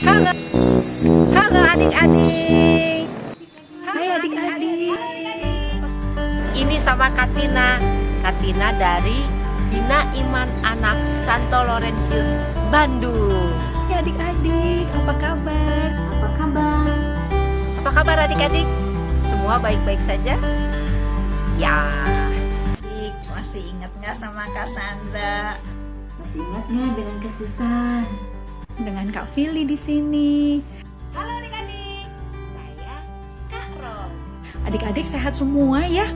Halo, halo adik-adik. Hai adik-adik. Ini sama Katina. Katina dari Bina Iman Anak Santo Laurentius, Bandung. Ya adik-adik, apa kabar? Apa kabar? Apa kabar adik-adik? Semua baik-baik saja? Ya. Masih ingat nggak sama Kak Sandra? Masih ingat nggak dengan Kak Susan? Dengan Kak Fili di sini. Halo adik-adik, saya Kak Ros. Adik-adik sehat semua ya?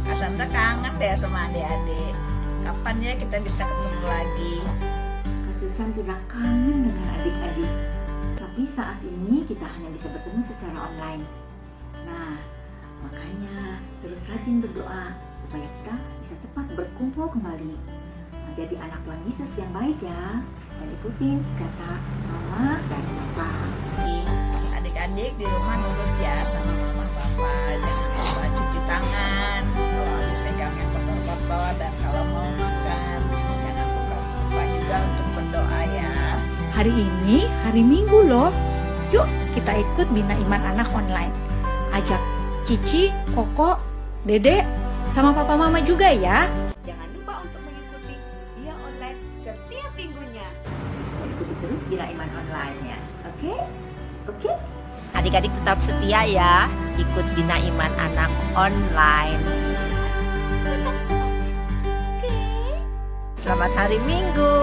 Kak Sandra kangen deh sama adik-adik. Kapan ya kita bisa ketemu lagi? Kak Susan juga kangen dengan adik-adik. Tapi saat ini kita hanya bisa bertemu secara online. Nah, makanya terus rajin berdoa supaya kita bisa cepat berkumpul kembali menjadi anak Tuhan Yesus yang baik ya, dan ikutin kata mama dan papa. Adik-adik di rumah nurut ya sama mama papa. Jangan lupa cuci tangan kalau habis pegang yang kotor-kotor, dan kalau mau makan jangan lupa juga untuk berdoa ya. Hari ini hari Minggu loh. Yuk kita ikut Bina Iman Anak online. Ajak Cici, Koko, Dede, sama papa mama juga ya. Jangan lupa untuk mengikuti Bina Online setiap minggunya. Ikuti terus Bina Iman online ya. Oke? Oke? Adik-adik tetap setia ya, ikut Bina Iman Anak online. Tetap semangat. Oke. Selamat hari Minggu.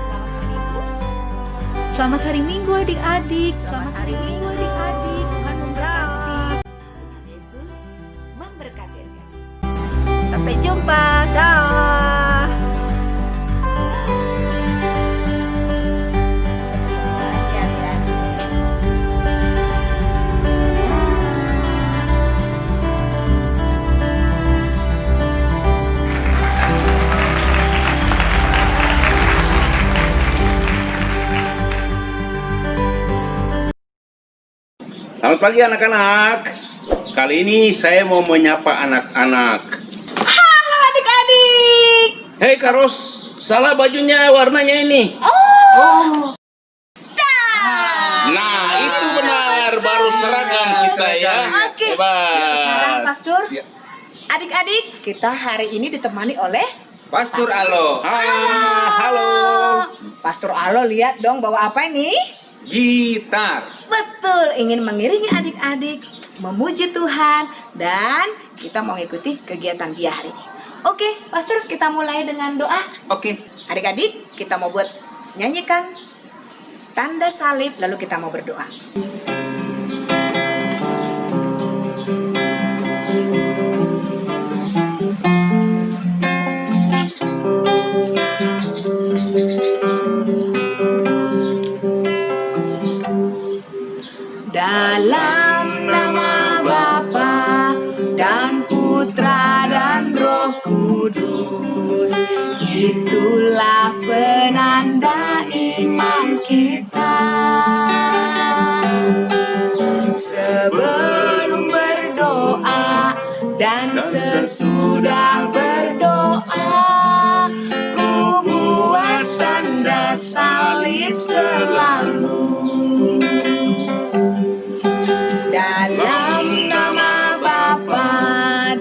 Selamat hari Minggu. Selamat hari Minggu adik-adik. Selamat hari Minggu adik-adik. Tuhan memberkati. Tuhan Yesus memberkati. Sampai jumpa. Dah. Lagi adik-adik. Selamat pagi anak-anak. Kali ini saya mau menyapa anak-anak. Halo adik-adik. Hei Karos, salah bajunya warnanya ini. Nah itu benar, baru seragam kita ya. Oke. Hebat. Sekarang Pastor, Ya. adik-adik, kita hari ini ditemani oleh Pastor Alo, Halo. Pastor Alo. Lihat dong bawa apa ini? gitar. Betul, ingin mengiringi adik-adik memuji Tuhan, dan kita mau ikuti kegiatan dia hari ini. Oke, Pastor, kita mulai dengan doa. Oke, Adik-adik, kita mau buat nyanyikan tanda salib, lalu kita mau berdoa. Dalam nama Bapa dan Putra dan Roh Kudus, itulah penanda iman kita. Sebelum berdoa dan sesudah berdoa, ku buat tanda salib selalu. Dalam nama Bapa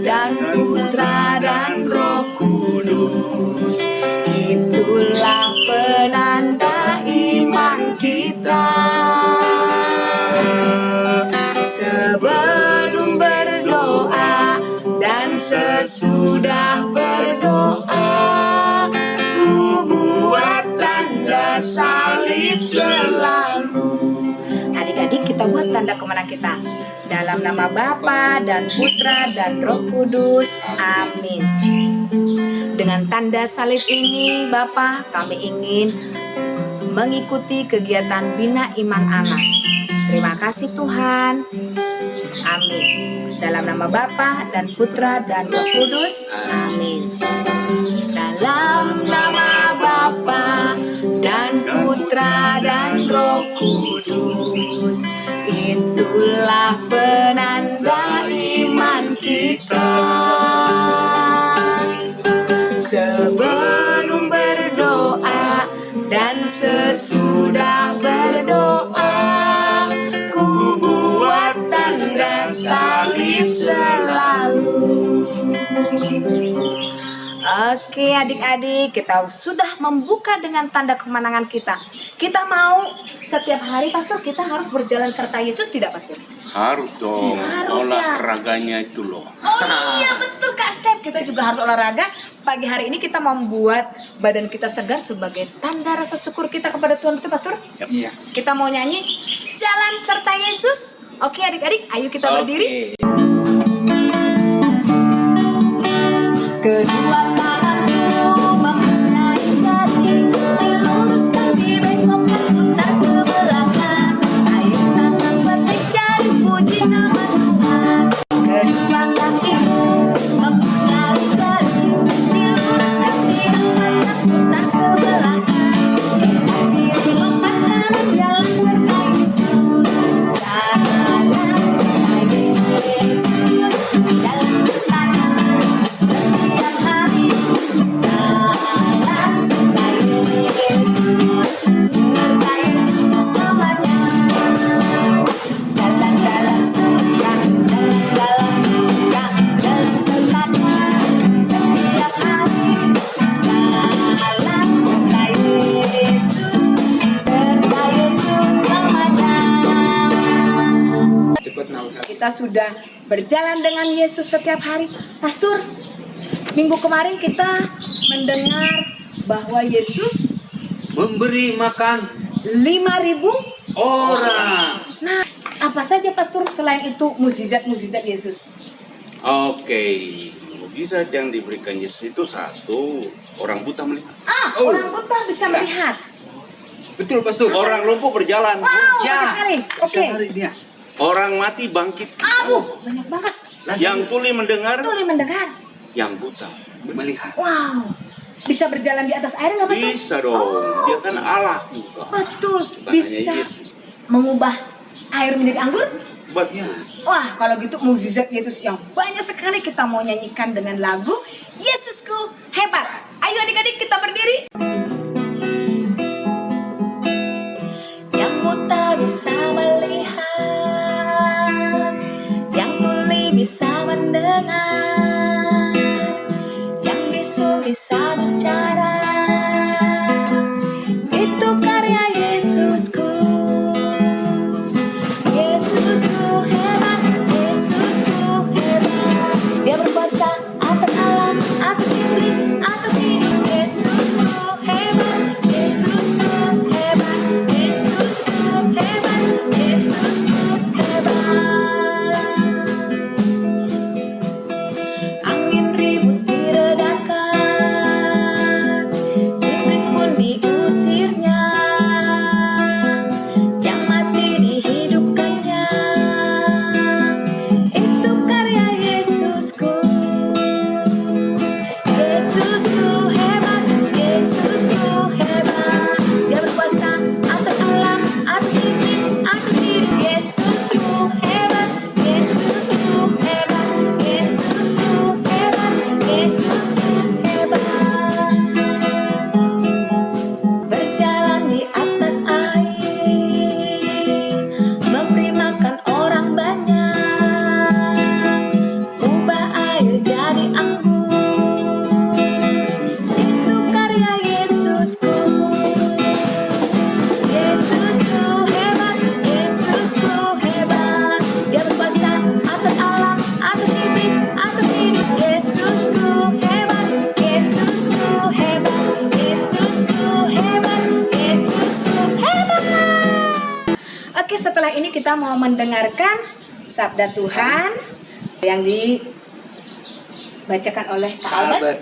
dan Putra dan Roh Kudus, itulah penanda iman kita. Sebelum berdoa dan sesudah berdoa, ku buat tanda salib selalu. Adik-adik, kita buat tanda kemenangan kita. Dalam nama Bapa dan Putra dan Roh Kudus. Amin. Dengan tanda salib ini, Bapa, kami ingin mengikuti kegiatan Bina Iman Anak. Terima kasih Tuhan. Amin. Dalam nama Bapa dan Putra dan Roh Kudus. Amin. Dalam nama Bapa dan Putra dan Roh Kudus, itulah penanda iman kita. Sebelum berdoa dan sesudah sesudah berdoa, ku buat tanda salib selalu. Oke adik-adik, kita sudah membuka dengan tanda kemenangan kita. Kita mau setiap hari, Pastor, kita harus berjalan serta Yesus, tidak Pastor? Harus dong. Harus ya. Olahraganya itu loh. Oh iya betul Kak Step, kita juga harus olahraga. Pagi hari ini kita membuat badan kita segar sebagai tanda rasa syukur kita kepada Tuhan, betul Pastor? Iya. Kita mau nyanyi Jalan Serta Yesus. Oke adik-adik, ayo kita berdiri. Kedua tanganku mempunyai jari, diluruskan, dibengkokkan, putar ke belakang. Ayo tangan petik jari, puji nama Tuhan. Kedua kakiku mempunyai jari, diluruskan, dibengkokkan, putar ke belakang. Diri lompat kanan, jalan serta Yesus. Jalan serta Yesus, jalan serta setiap hari. Jalan serta Yesus, serta Yesus selamanya. Jalan dalam suka, jalan dalam duka, jalan sertanya setiap hari. Jalan serta Yesus, serta Yesus selamanya. Cepat Naura. Kita sudah berjalan dengan Yesus setiap hari. Pastor, minggu kemarin kita mendengar bahwa Yesus Memberi makan 5.000 orang. Nah, apa saja Pastor selain itu mukjizat-mukjizat Yesus? Oke, mukjizat yang diberikan Yesus itu satu, orang buta melihat. Oh. Orang buta bisa melihat. Betul Pastor. Orang lumpuh berjalan. Wow, Ya. bagus sekali. Oke. Sekali dia. Orang mati bangkit. Aduh, banyak banget. Yang tuli mendengar, Tuli mendengar. yang buta. Melihat. Wow. Bisa berjalan di atas air nggak Pastor? Bisa dong, dia kan Allah juga. Betul. Bukan Bisa hanya Yesus. mengubah air menjadi anggur? Betul. Wah, kalau gitu mukjizat Yesus yang banyak sekali, kita mau nyanyikan dengan lagu Yesusku Hebat. Ayo adik-adik kita berdiri. Yang buta bisa melihat, yang tuli bisa mendengar, yang bisu bisa bicara. Itu karya Yesusku. Yesusku hebat, Yesusku hebat. Dia berkuasa atas alam, atas iblis, atas hidup. Yesusku hebat, Yesusku hebat, Yesusku hebat, Yesusku hebat. Angin ribut diredakan, iblis pun diusirnya, yang mati dihidupkannya. Itu karya Yesusku. Yesusku hebat, Yesusku hebat. Dia berkuasa atas alam, atas iblis, atas hidup. Yesusku hebat, Yesusku hebat, Yesusku hebat, Yesusku hebat. Berjalan di atas air, memberi makan orang banyak, ubah air jadi anggur. Itu karya Yesusku. Yesusku hebat, Yesusku hebat. Dia berkuasa atas alam, atas iblis, atas hidup. Yesusku hebat, Yesusku hebat, Yesusku hebat, Yesusku hebat. Oke, setelah ini kita mau mendengarkan sabda Tuhan yang dibacakan oleh Kak Albert. Albert.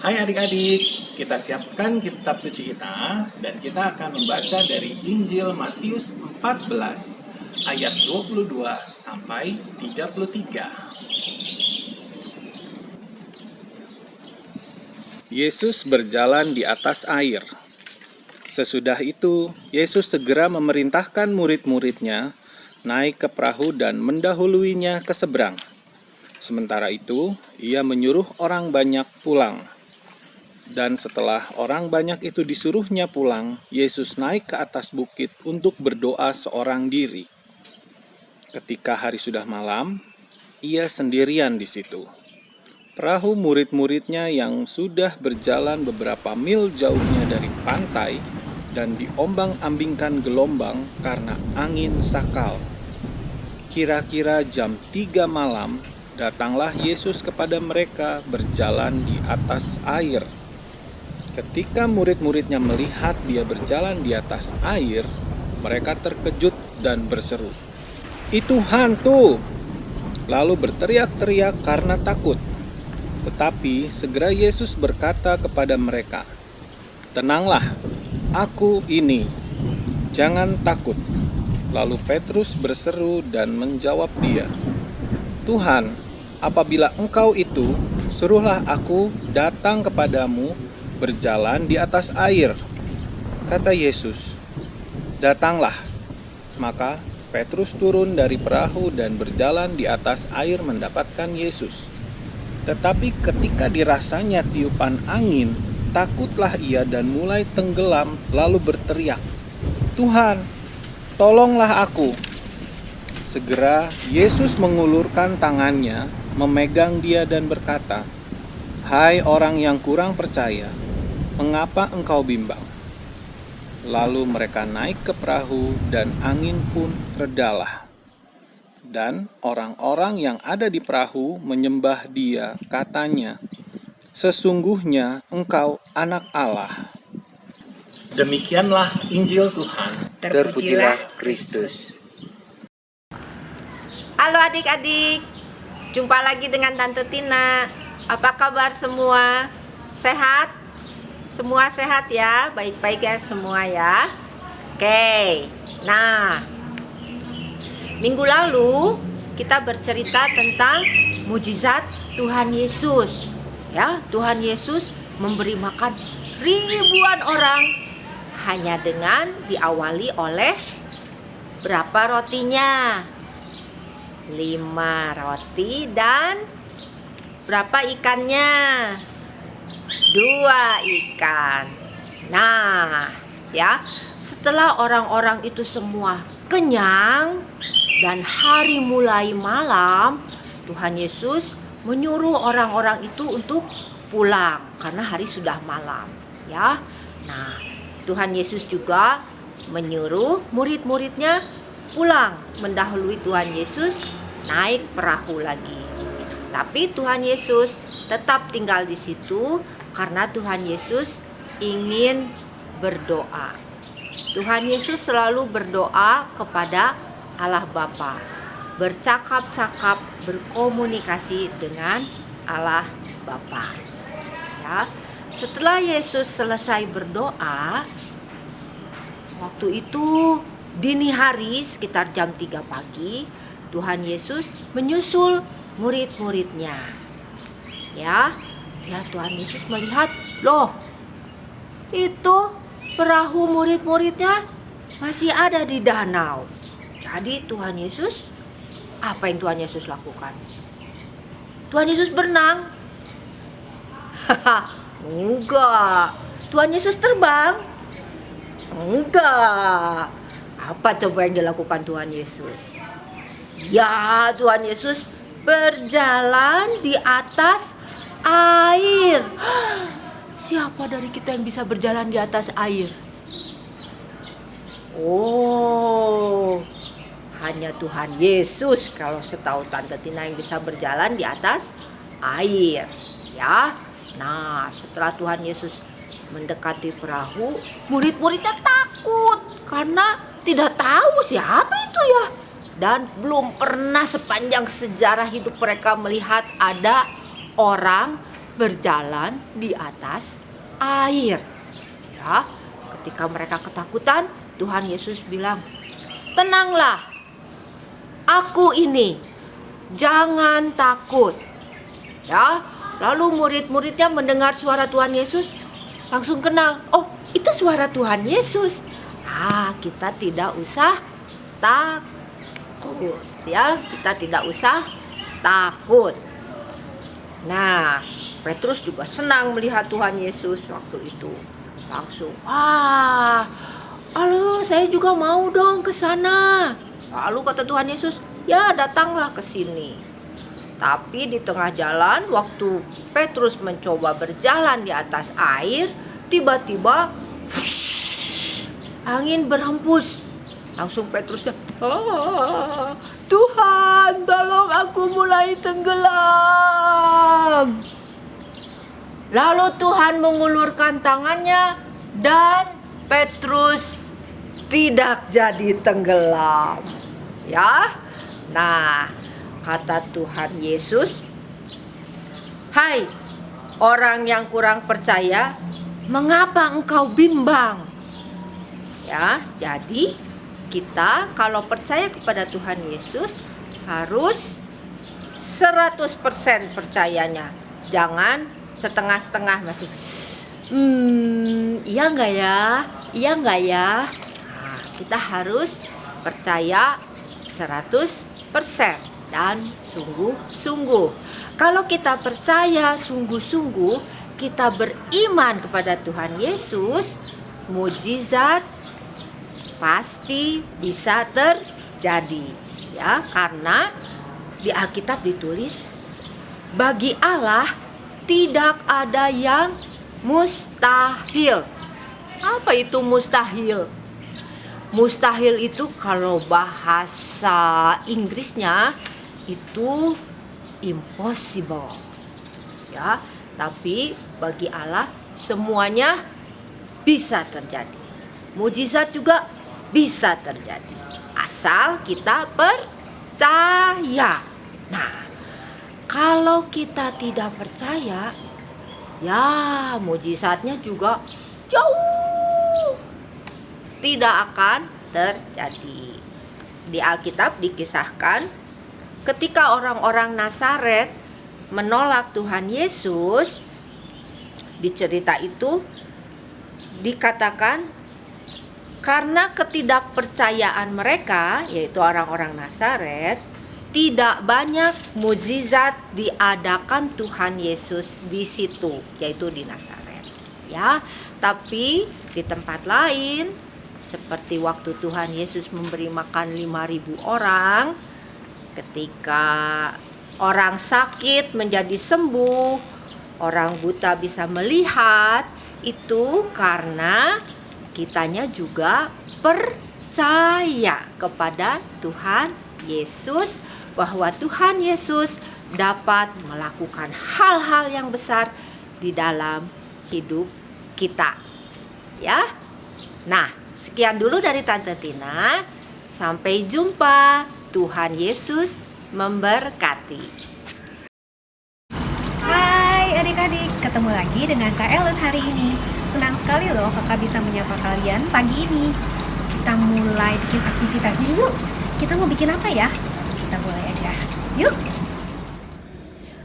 Hai adik-adik, kita siapkan kitab suci kita dan kita akan membaca dari Injil Matius 14 ayat 22 sampai 33. Yesus berjalan di atas air. Sesudah itu, Yesus segera memerintahkan murid-muridnya naik ke perahu dan mendahuluinya ke seberang. Sementara itu, ia menyuruh orang banyak pulang. Dan setelah orang banyak itu disuruhnya pulang, Yesus naik ke atas bukit untuk berdoa seorang diri. Ketika hari sudah malam, ia sendirian di situ. Perahu murid-muridnya yang sudah berjalan beberapa mil jauhnya dari pantai dan diombang-ambingkan gelombang karena angin sakal. Kira-kira jam 3 malam, datanglah Yesus kepada mereka berjalan di atas air. Ketika murid-muridnya melihat dia berjalan di atas air, mereka terkejut dan berseru, "Itu hantu!" Lalu berteriak-teriak karena takut. Tetapi segera Yesus berkata kepada mereka, "Tenanglah, aku ini, jangan takut." Lalu Petrus berseru dan menjawab dia, "Tuhan, apabila Engkau itu, suruhlah aku datang kepadamu berjalan di atas air." Kata Yesus, "Datanglah." Maka Petrus turun dari perahu dan berjalan di atas air mendapatkan Yesus. Tetapi ketika dirasanya tiupan angin, takutlah ia dan mulai tenggelam lalu berteriak, "Tuhan, tolonglah aku." Segera Yesus mengulurkan tangannya, memegang dia dan berkata, "Hai orang yang kurang percaya, mengapa engkau bimbang?" Lalu mereka naik ke perahu dan angin pun redalah. Dan orang-orang yang ada di perahu menyembah dia, katanya, "Sesungguhnya engkau anak Allah." Demikianlah Injil Tuhan. Terpujilah Kristus. Halo adik-adik, jumpa lagi dengan Tante Tina. Apa kabar semua? Sehat? Semua sehat ya? Baik-baik ya semua ya? Oke, nah minggu lalu kita bercerita tentang mujizat Tuhan Yesus. Ya, Tuhan Yesus memberi makan ribuan orang hanya dengan diawali oleh berapa rotinya? 5 roti dan berapa ikannya? 2 ikan. Nah, ya, setelah orang-orang itu semua kenyang dan hari mulai malam, Tuhan Yesus menyuruh orang-orang itu untuk pulang karena hari sudah malam, ya. Nah, Tuhan Yesus juga menyuruh murid-muridnya pulang mendahului Tuhan Yesus naik perahu lagi. Tapi Tuhan Yesus tetap tinggal di situ karena Tuhan Yesus ingin berdoa. Tuhan Yesus selalu berdoa kepada Allah Bapa, bercakap-cakap, berkomunikasi dengan Allah Bapa. Ya, setelah Yesus selesai berdoa, waktu itu dini hari sekitar jam 3 pagi, Tuhan Yesus menyusul murid-muridnya. Ya, Tuhan Yesus melihat, loh, itu perahu murid-muridnya masih ada di danau. Jadi Tuhan Yesus, apa yang Tuhan Yesus lakukan? Tuhan Yesus berenang? Enggak. Tuhan Yesus terbang? Enggak. Apa coba yang dilakukan Tuhan Yesus? Ya, Tuhan Yesus berjalan di atas air. Siapa dari kita yang bisa berjalan di atas air? Oh, hanya Tuhan Yesus kalau setahu Tante Tina yang bisa berjalan di atas air, ya. Nah, setelah Tuhan Yesus mendekati perahu, murid-muridnya takut karena tidak tahu siapa itu ya. Dan belum pernah sepanjang sejarah hidup mereka melihat ada orang berjalan di atas air. Ya, ketika mereka ketakutan, Tuhan Yesus bilang, "Tenanglah, aku ini, jangan takut." Ya, lalu murid-muridnya mendengar suara Tuhan Yesus, langsung kenal, oh, itu suara Tuhan Yesus. Kita tidak usah takut. Ya, kita tidak usah takut. Nah, Petrus juga senang melihat Tuhan Yesus waktu itu. Langsung, halo, saya juga mau dong ke sana. Lalu kata Tuhan Yesus, ya datanglah ke sini. Tapi di tengah jalan, waktu Petrus mencoba berjalan di atas air, tiba-tiba angin berhembus. Langsung Petrusnya, Tuhan, tolong aku mulai tenggelam. Lalu Tuhan mengulurkan tangannya dan Petrus tidak jadi tenggelam. Ya. Nah, kata Tuhan Yesus, "Hai orang yang kurang percaya, mengapa engkau bimbang?" Ya, jadi kita kalau percaya kepada Tuhan Yesus harus 100% percayanya. Jangan setengah-setengah masih iya enggak ya? Iya enggak ya? Nah, kita harus percaya 100% dan sungguh-sungguh. Kalau kita percaya sungguh-sungguh, kita beriman kepada Tuhan Yesus, mukjizat pasti bisa terjadi. Ya, karena di Alkitab ditulis, bagi Allah tidak ada yang mustahil. Apa itu mustahil? Mustahil itu kalau bahasa Inggrisnya itu impossible. Ya, tapi bagi Allah semuanya bisa terjadi. Mukjizat juga bisa terjadi. Asal kita percaya. Nah, kalau kita tidak percaya, ya mukjizatnya juga jauh tidak akan terjadi. Di Alkitab dikisahkan ketika orang-orang Nazaret menolak Tuhan Yesus, di cerita itu dikatakan karena ketidakpercayaan mereka, yaitu orang-orang Nazaret, tidak banyak mukjizat diadakan Tuhan Yesus di situ, yaitu di Nazaret. Ya, tapi di tempat lain seperti waktu Tuhan Yesus memberi makan 5.000 orang, ketika orang sakit menjadi sembuh, orang buta bisa melihat, itu karena kitanya juga percaya kepada Tuhan Yesus, bahwa Tuhan Yesus dapat melakukan hal-hal yang besar di dalam hidup kita. Ya. Nah, sekian dulu dari Tante Tina. Sampai jumpa. Tuhan Yesus memberkati. Hai adik-adik, ketemu lagi dengan Kak Ellen hari ini. Senang sekali loh kakak bisa menyapa kalian pagi ini. Kita mulai bikin aktivitasnya yuk. Kita mau bikin apa ya? Kita mulai aja. Yuk.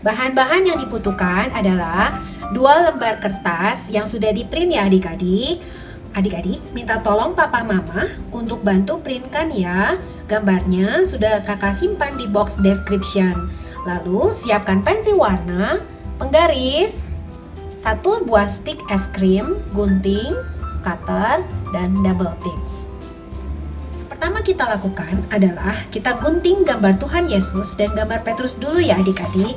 Bahan-bahan yang dibutuhkan adalah 2 lembar kertas yang sudah di-print ya adik-adik. Adik-adik minta tolong papa mama untuk bantu printkan ya. Gambarnya sudah kakak simpan di box description. Lalu siapkan pensil warna, penggaris, 1 buah stik es krim, gunting, cutter, dan double tip. Pertama kita lakukan adalah kita gunting gambar Tuhan Yesus dan gambar Petrus dulu ya adik-adik.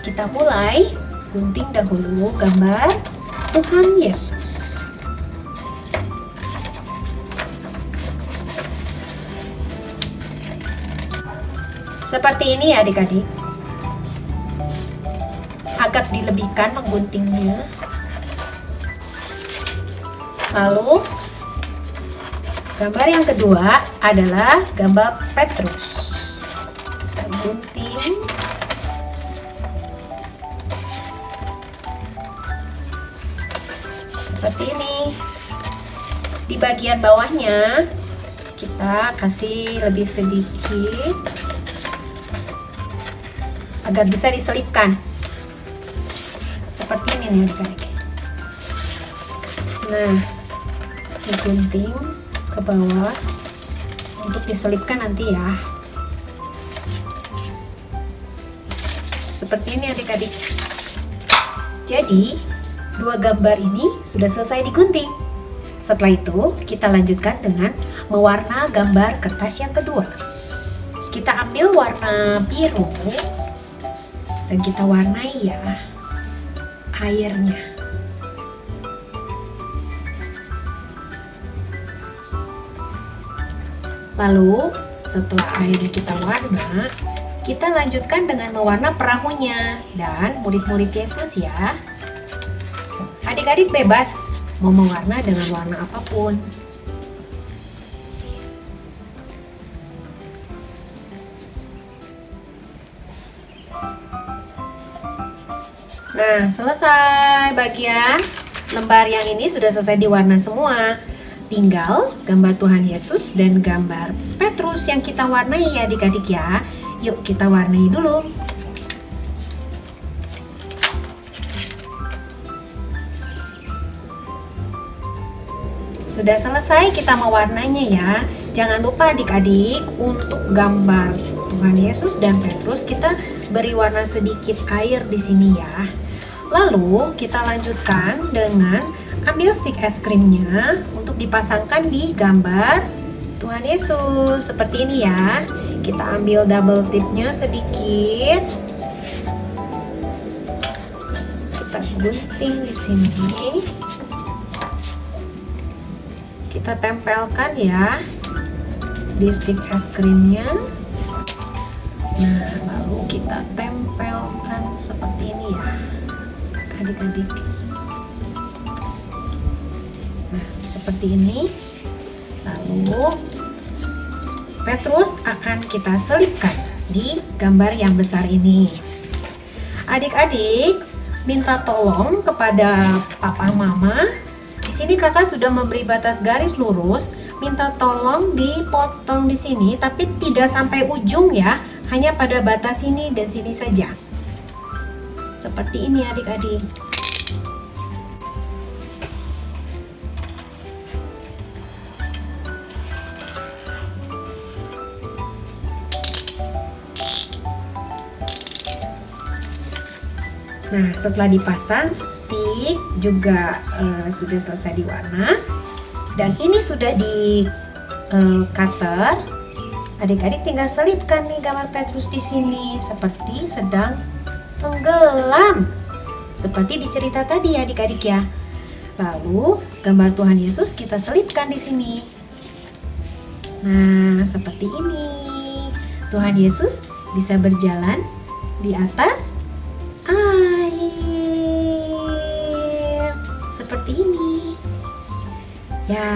Kita mulai gunting dahulu gambar Tuhan Yesus. Seperti ini ya adik-adik. Agak dilebihkan mengguntingnya. Lalu gambar yang kedua adalah gambar Petrus. Kita gunting. Seperti ini. Di bagian bawahnya kita kasih lebih sedikit agar bisa diselipkan. Seperti ini nih adik-adik. Nah, digunting ke bawah untuk diselipkan nanti ya. Seperti ini adik-adik. Jadi, dua gambar ini sudah selesai digunting. Setelah itu, kita lanjutkan dengan mewarna gambar kertas yang kedua. Kita ambil warna biru dan kita warnai ya airnya. Lalu, setelah airnya kita warna, kita lanjutkan dengan mewarna perahunya dan murid-murid Yesus ya. Adik-adik bebas mau mewarna dengan warna apapun. Nah, selesai bagian lembar yang ini sudah selesai diwarna semua. Tinggal gambar Tuhan Yesus dan gambar Petrus yang kita warnai ya adik-adik ya. Yuk kita warnai dulu. Sudah selesai kita mewarnanya ya. Jangan lupa adik-adik untuk gambar Tuhan Yesus dan Petrus kita beri warna sedikit air di sini ya. Lalu kita lanjutkan dengan ambil stik es krimnya untuk dipasangkan di gambar Tuhan Yesus seperti ini ya. Kita ambil double tipnya sedikit. Kita gunting di sini. Kita tempelkan ya di stik es krimnya. Nah, lalu kita tempelkan seperti ini ya adik-adik. Nah, seperti ini. Lalu Petrus akan kita selipkan di gambar yang besar ini. Adik-adik minta tolong kepada papa mama. Di sini kakak sudah memberi batas garis lurus. Minta tolong dipotong di sini, tapi tidak sampai ujung ya. Hanya pada batas sini dan sini saja. Seperti ini adik-adik. Nah, setelah dipasang, stik juga sudah selesai diwarna. Dan ini sudah di cutter. Adik-adik tinggal selipkan nih gambar Petrus di sini seperti sedang tenggelam. Seperti di cerita tadi ya adik-adik ya. Lalu gambar Tuhan Yesus kita selipkan di sini. Nah, seperti ini. Tuhan Yesus bisa berjalan di atas air. Seperti ini. Ya,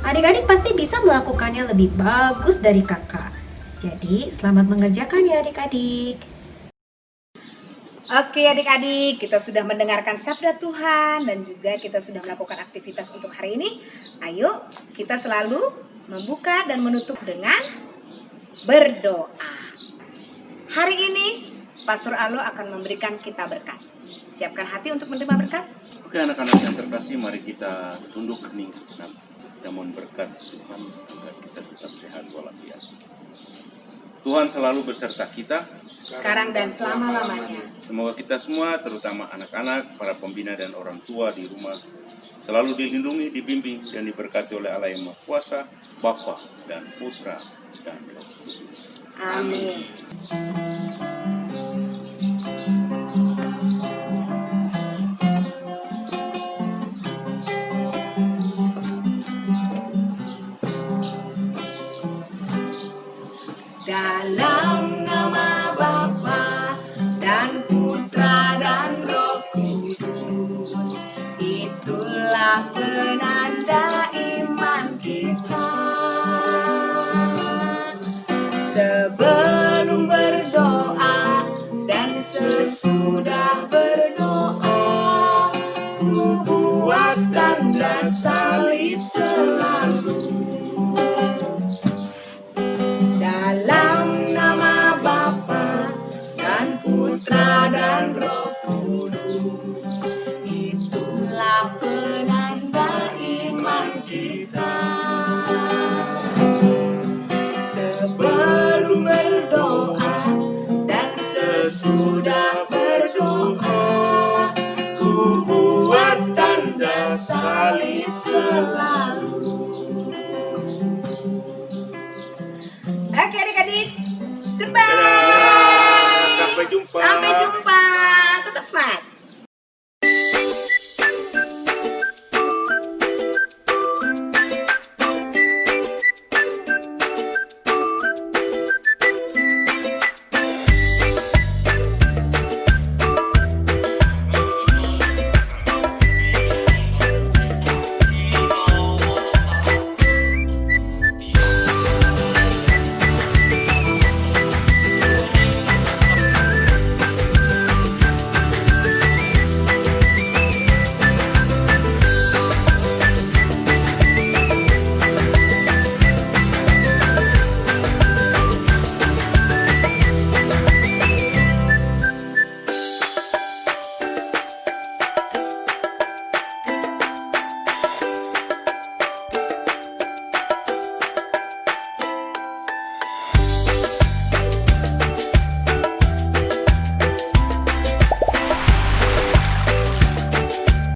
adik-adik pasti bisa melakukannya lebih bagus dari kakak. Jadi, selamat mengerjakan ya adik-adik. Oke adik-adik, kita sudah mendengarkan sabda Tuhan dan juga kita sudah melakukan aktivitas untuk hari ini. Ayo kita selalu membuka dan menutup dengan berdoa. Hari ini Pastor Alo akan memberikan kita berkat. Siapkan hati untuk menerima berkat. Oke anak-anak yang terkasih, mari kita tunduk hening sejenak. Kita mohon berkat Tuhan agar kita tetap sehat walafiat. Tuhan selalu beserta kita Sekarang dan selama-lamanya. Semoga kita semua, terutama anak-anak, para pembina dan orang tua di rumah, selalu dilindungi, dibimbing, dan diberkati oleh Allah yang Maha Kuasa, Bapa dan Putra dan Roh Kudus. Amin. Dalam nama Bapa dan Putra dan Roh Kudus, itulah penanda iman kita. Sebelum berdoa dan sesudah berdoa, ku buat tanda salib selalu. Dalam nama Bapa dan Putra dan Roh Kudus, itulah penanda iman kita. Sebelum berdoa dan sesudah berdoa, selalu